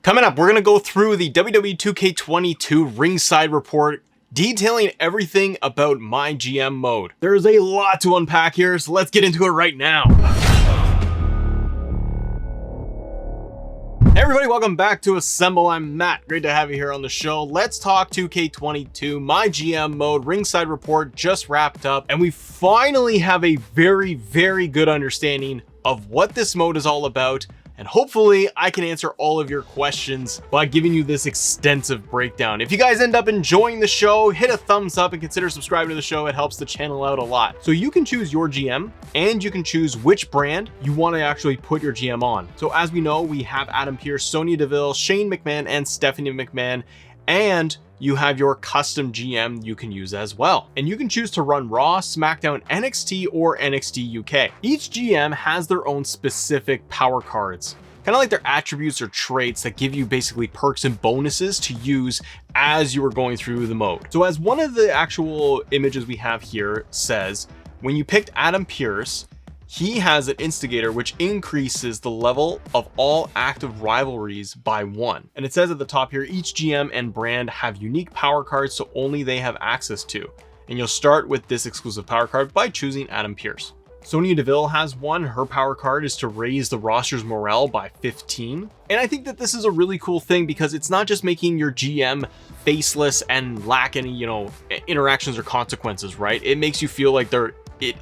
Coming up, we're going to go through the WWE 2K22 ringside report, detailing everything about MyGM Mode. There's a lot to unpack here, so let's get into it right now. Hey everybody, welcome back to Assemble. I'm Matt. Great to have you here on the show. Let's talk 2K22. MyGM Mode ringside report just wrapped up, and we finally have a very good understanding of what this mode is all about. And hopefully I can answer all of your questions by giving you this extensive breakdown. If you guys end up enjoying the show, hit a thumbs up and consider subscribing to the show. It helps the channel out a lot. So you can choose your GM and you can choose which brand you want to actually put your GM on. So as we know, we have Adam Pearce, Sonya Deville, Shane McMahon, and Stephanie McMahon, and you have your custom GM you can use as well. And you can choose to run Raw, SmackDown, NXT, or NXT UK. Each GM has their own specific power cards, kind of like their attributes or traits that give you basically perks and bonuses to use as you are going through the mode. So as one of the actual images we have here says, when you picked Adam Pearce, he has an instigator which increases the level of all active rivalries by 1. And it says at the top here, each GM and brand have unique power cards, so only they have access to. And you'll start with this exclusive power card by choosing Adam Pearce. Sonya Deville has one. Her power card is to raise the roster's morale by 15. And I think that this is a really cool thing because it's not just making your GM faceless and lack any, interactions or consequences, right? It makes you feel like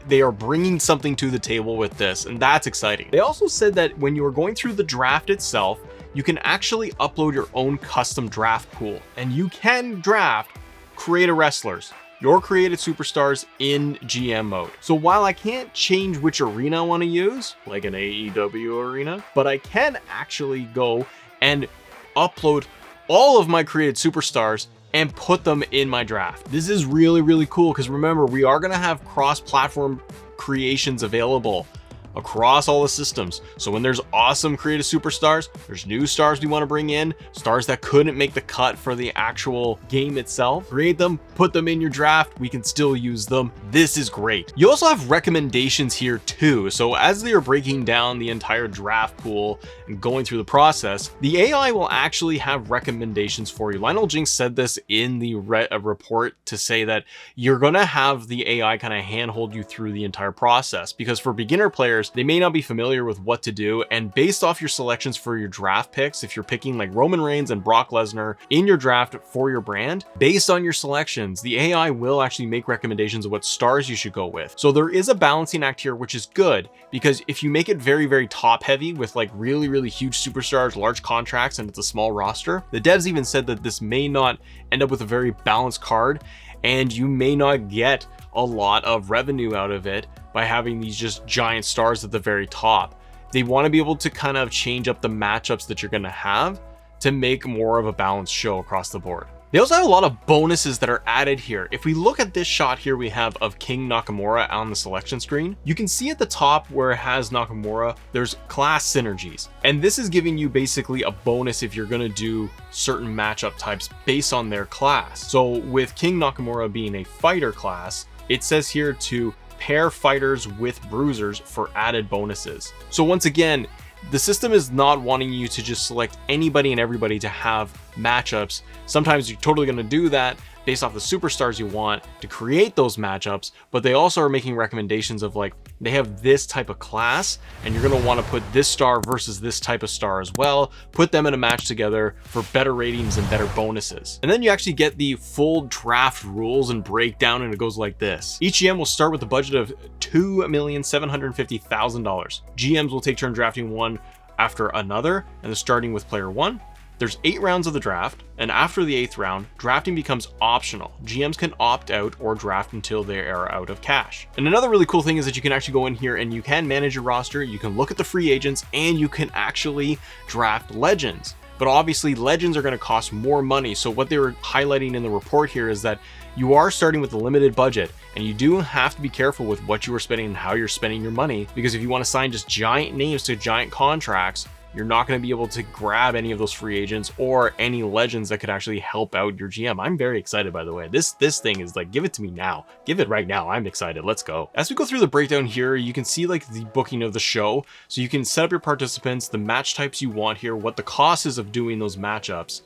they are bringing something to the table with this, and that's exciting. They also said that when you are going through the draft itself, you can actually upload your own custom draft pool, and you can draft creative wrestlers, your created superstars in GM mode. So while I can't change which arena I want to use, like an AEW arena, but I can actually go and upload all of my created superstars and put them in my draft. This is really cool because remember, we are going to have cross-platform creations available across all the systems. So when there's awesome creative superstars, there's new stars we want to bring in, stars that couldn't make the cut for the actual game itself, create them, put them in your draft, we can still use them. This is great. You also have recommendations here too. So as they are breaking down the entire draft pool and going through the process, the AI will actually have recommendations for you. Lionel Jinx said this in the report to say that you're going to have the AI kind of handhold you through the entire process, because for beginner players, they may not be familiar with what to do, and based off your selections for your draft picks, if you're picking like Roman Reigns and Brock Lesnar in your draft for your brand, based on your selections, the AI will actually make recommendations of what stars you should go with. So there is a balancing act here, which is good, because if you make it very top heavy with like really huge superstars, large contracts, and it's a small roster, the devs even said that this may not end up with a very balanced card, and you may not get a lot of revenue out of it by having these just giant stars at the very top. They want to be able to kind of change up the matchups that you're going to have to make more of a balanced show across the board. They also have a lot of bonuses that are added here. If we look at this shot here we have of King Nakamura on the selection screen, you can see at the top where it has Nakamura, there's class synergies. And this is giving you basically a bonus if you're going to do certain matchup types based on their class. So with King Nakamura being a fighter class, it says here to pair fighters with bruisers for added bonuses. So once again, the system is not wanting you to just select anybody and everybody to have matchups. Sometimes you're totally going to do that based off the superstars you want to create those matchups, but they also are making recommendations of like, they have this type of class and you're going to want to put this star versus this type of star as well, put them in a match together for better ratings and better bonuses. And then you actually get the full draft rules and breakdown, and it goes like this. Each GM will start with a budget of $2,750,000. GMs will take turn drafting one after another, and they're starting with player 1. There's 8 rounds of the draft, and after the 8th round, drafting becomes optional. GMs can opt out or draft until they are out of cash. And another really cool thing is that you can actually go in here and you can manage your roster, you can look at the free agents, and you can actually draft legends. But obviously legends are going to cost more money. So what they were highlighting in the report here is that you are starting with a limited budget, and you do have to be careful with what you are spending and how you're spending your money, because if you want to sign just giant names to giant contracts, you're not going to be able to grab any of those free agents or any legends that could actually help out your GM. I'm very excited, by the way. This thing is like, give it to me now. Give it right now. I'm excited. Let's go. As we go through the breakdown here, you can see like the booking of the show. So you can set up your participants, the match types you want here, what the cost is of doing those matchups,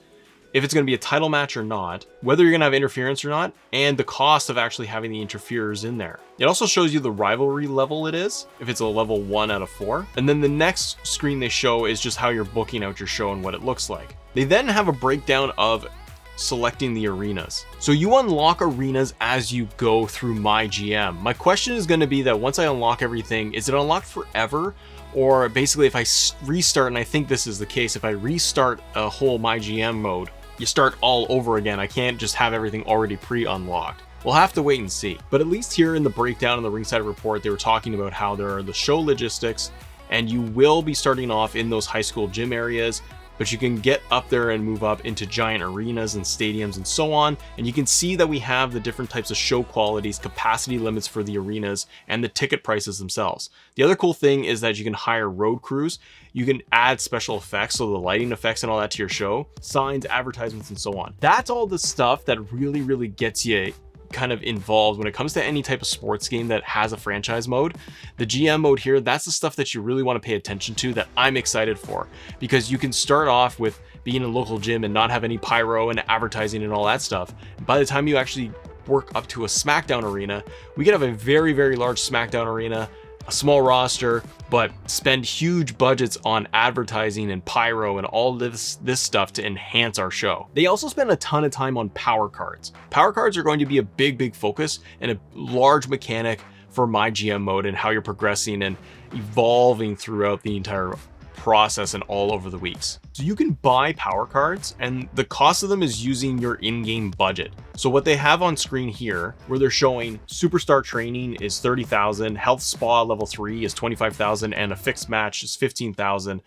if it's going to be a title match or not, whether you're going to have interference or not, and the cost of actually having the interferers in there. It also shows you the rivalry level it is, if it's a level 1 out of 4. And then the next screen they show is just how you're booking out your show and what it looks like. They then have a breakdown of selecting the arenas. So you unlock arenas as you go through MyGM. My question is going to be that once I unlock everything, is it unlocked forever? Or basically if I restart, and I think this is the case, if I restart a whole MyGM mode, you start all over again. I can't just have everything already pre-unlocked. We'll have to wait and see. But at least here in the breakdown in the ringside report, they were talking about how there are the show logistics, and you will be starting off in those high school gym areas, but you can get up there and move up into giant arenas and stadiums and so on. And you can see that we have the different types of show qualities, capacity limits for the arenas, and the ticket prices themselves. The other cool thing is that you can hire road crews. You can add special effects, so the lighting effects and all that to your show, signs, advertisements, and so on. That's all the stuff that really gets you kind of involved when it comes to any type of sports game that has a franchise mode. The GM mode here, that's the stuff that you really want to pay attention to, that I'm excited for, because you can start off with being in a local gym and not have any pyro and advertising and all that stuff. By the time you actually work up to a SmackDown arena, we could have a very large SmackDown arena, a small roster, but spend huge budgets on advertising and pyro and all this stuff to enhance our show. They also spend a ton of time on power cards. Power cards are going to be a big focus and a large mechanic for MyGM mode and how you're progressing and evolving throughout the entire process and all over the weeks. So you can buy power cards, and the cost of them is using your in-game budget. So what they have on screen here, where they're showing superstar training is 30,000, health spa level 3 is 25,000, and a fixed match is 15,000.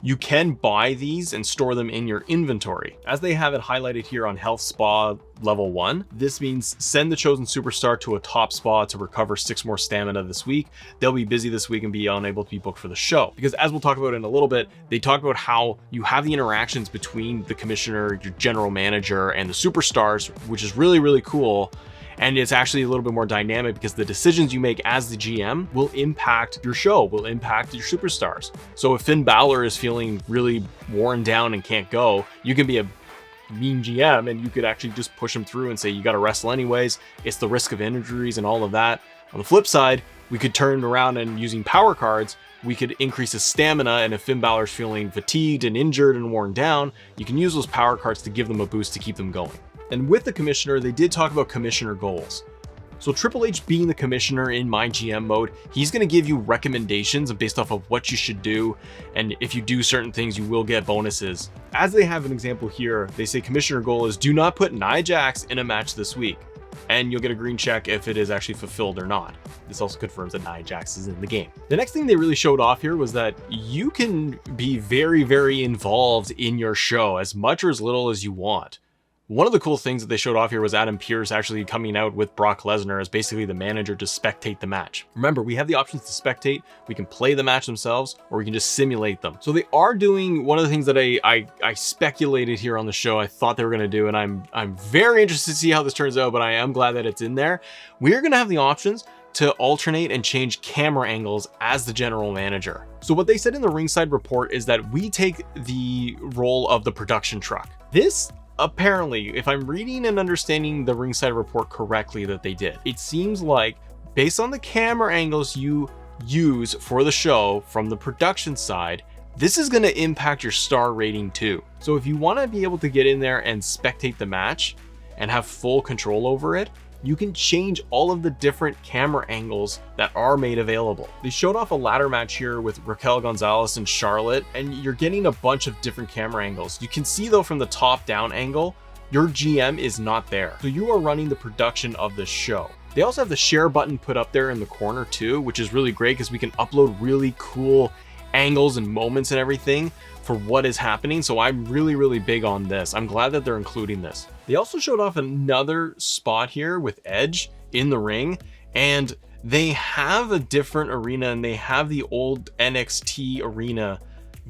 You can buy these and store them in your inventory. As they have it highlighted here on Health Spa level 1, this means send the chosen superstar to a top spa to recover 6 more stamina this week. They'll be busy this week and be unable to be booked for the show. Because as we'll talk about in a little bit, they talk about how you have the interactions between the commissioner, your general manager, and the superstars, which is really cool. And it's actually a little bit more dynamic because the decisions you make as the GM will impact your show, will impact your superstars. So if Finn Balor is feeling really worn down and can't go, you can be a mean GM and you could actually just push him through and say, you got to wrestle anyways. It's the risk of injuries and all of that. On the flip side, we could turn around and using power cards, we could increase his stamina. And if Finn Balor's feeling fatigued and injured and worn down, you can use those power cards to give them a boost to keep them going. And with the commissioner, they did talk about commissioner goals. So Triple H being the commissioner in MyGM mode, he's going to give you recommendations based off of what you should do. And if you do certain things, you will get bonuses. As they have an example here, they say commissioner goal is do not put Nia Jax in a match this week. And you'll get a green check if it is actually fulfilled or not. This also confirms that Nia Jax is in the game. The next thing they really showed off here was that you can be very involved in your show, as much or as little as you want. One of the cool things that they showed off here was Adam Pearce actually coming out with Brock Lesnar as basically the manager to spectate the match. Remember, we have the options to spectate, we can play the match themselves, or we can just simulate them. So they are doing one of the things that I speculated here on the show, I thought they were gonna do, and I'm very interested to see how this turns out, but I am glad that it's in there. We're gonna have the options to alternate and change camera angles as the general manager. So what they said in the ringside report is that we take the role of the production truck. This apparently, if I'm reading and understanding the ringside report correctly that they did, it seems like based on the camera angles you use for the show from the production side, this is going to impact your star rating too. So if you want to be able to get in there and spectate the match and have full control over it, you can change all of the different camera angles that are made available. They showed off a ladder match here with Raquel Gonzalez and Charlotte, and you're getting a bunch of different camera angles. You can see though from the top down angle, your GM is not there. So you are running the production of the show. They also have the share button put up there in the corner too, which is really great because we can upload really cool angles and moments and everything for what is happening. So I'm really big on this. I'm glad that they're including this. They also showed off another spot here with Edge in the ring, and they have a different arena, and they have the old NXT arena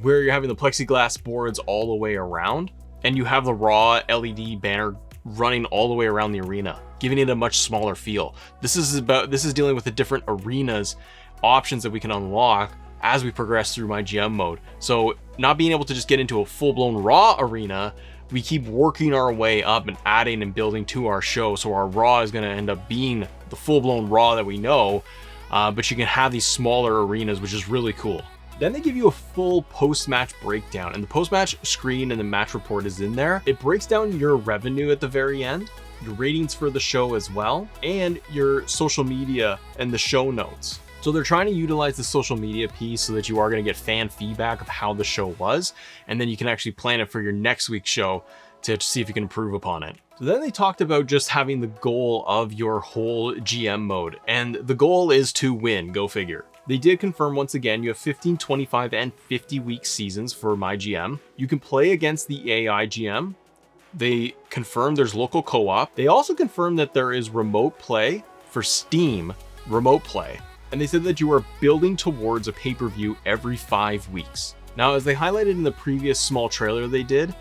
where you're having the plexiglass boards all the way around, and you have the raw LED banner running all the way around the arena, giving it a much smaller feel. This is dealing with the different arenas options that we can unlock as we progress through MyGM mode. So not being able to just get into a full-blown raw arena, we keep working our way up and adding and building to our show. So our raw is going to end up being the full-blown raw that we know, but you can have these smaller arenas, which is really cool. Then they give you a full post-match breakdown, and the post-match screen and the match report is in there. It breaks down your revenue at the very end, your ratings for the show as well, and your social media and the show notes. So they're trying to utilize the social media piece so that you are going to get fan feedback of how the show was, and then you can actually plan it for your next week's show to see if you can improve upon it. So then they talked about just having the goal of your whole GM mode, and the goal is to win, go figure. They did confirm once again, you have 15, 25, and 50 week seasons for MyGM. You can play against the AI GM. They confirmed there's local co-op. They also confirmed that there is remote play for Steam, remote play. And they said that you are building towards a pay-per-view every 5 weeks. Now, as they highlighted in the previous small trailer they did,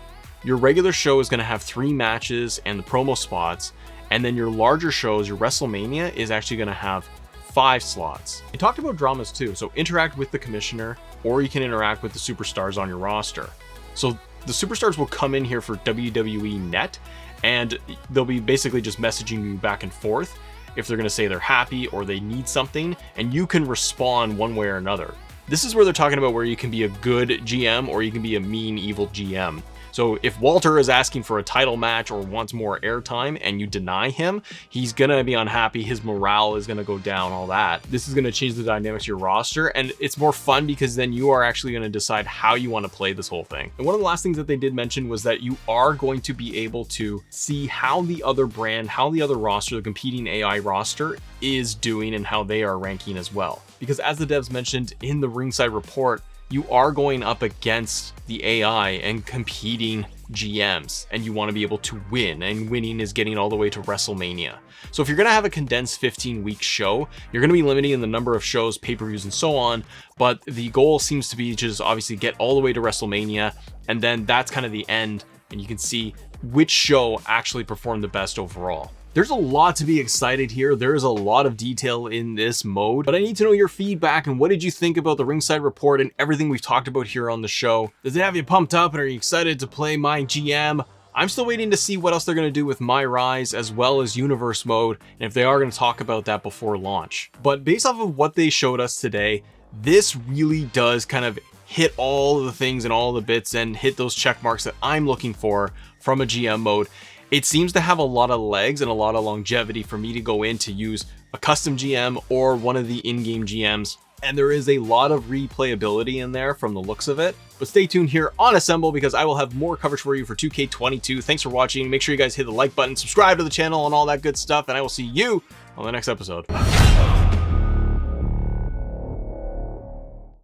your regular show is going to have 3 matches and the promo spots, and then your larger shows, your WrestleMania, is actually going to have 5 slots. They talked about dramas too, so interact with the commissioner, or you can interact with the superstars on your roster. So the superstars will come in here for WWE Net, and they'll be basically just messaging you back and forth if they're going to say they're happy or they need something, and you can respond one way or another. This is where they're talking about where you can be a good GM or you can be a mean, evil GM. So if Walter is asking for a title match or wants more airtime and you deny him, he's gonna be unhappy, his morale is gonna go down, all that. This is gonna change the dynamics of your roster, and it's more fun because then you are actually gonna decide how you wanna play this whole thing. And one of the last things that they did mention was that you are going to be able to see how the other brand, how the other roster, the competing AI roster, is doing and how they are ranking as well. Because as the devs mentioned in the ringside report, you are going up against the AI and competing GMs, and you want to be able to win, and winning is getting all the way to WrestleMania. So if you're going to have a condensed 15-week show, you're going to be limiting the number of shows, pay-per-views, and so on, but the goal seems to be just obviously get all the way to WrestleMania, and then that's kind of the end, and you can see which show actually performed the best overall. There's a lot to be excited here. There is a lot of detail in this mode, but I need to know your feedback and what did you think about the ringside report and everything we've talked about here on the show. Does it have you pumped up, and are you excited to play MyGM? I'm still waiting to see what else they're going to do with MyRise as well as Universe mode, and if they are going to talk about that before launch. But based off of what they showed us today, this really does kind of hit all of the things and all the bits and hit those check marks that I'm looking for from a GM mode. It seems to have a lot of legs and a lot of longevity for me to go in to use a custom GM or one of the in-game GMs. And there is a lot of replayability in there from the looks of it. But stay tuned here on Assemble because I will have more coverage for you for 2K22. Thanks for watching. Make sure you guys hit the like button, subscribe to the channel and all that good stuff. And I will see you on the next episode.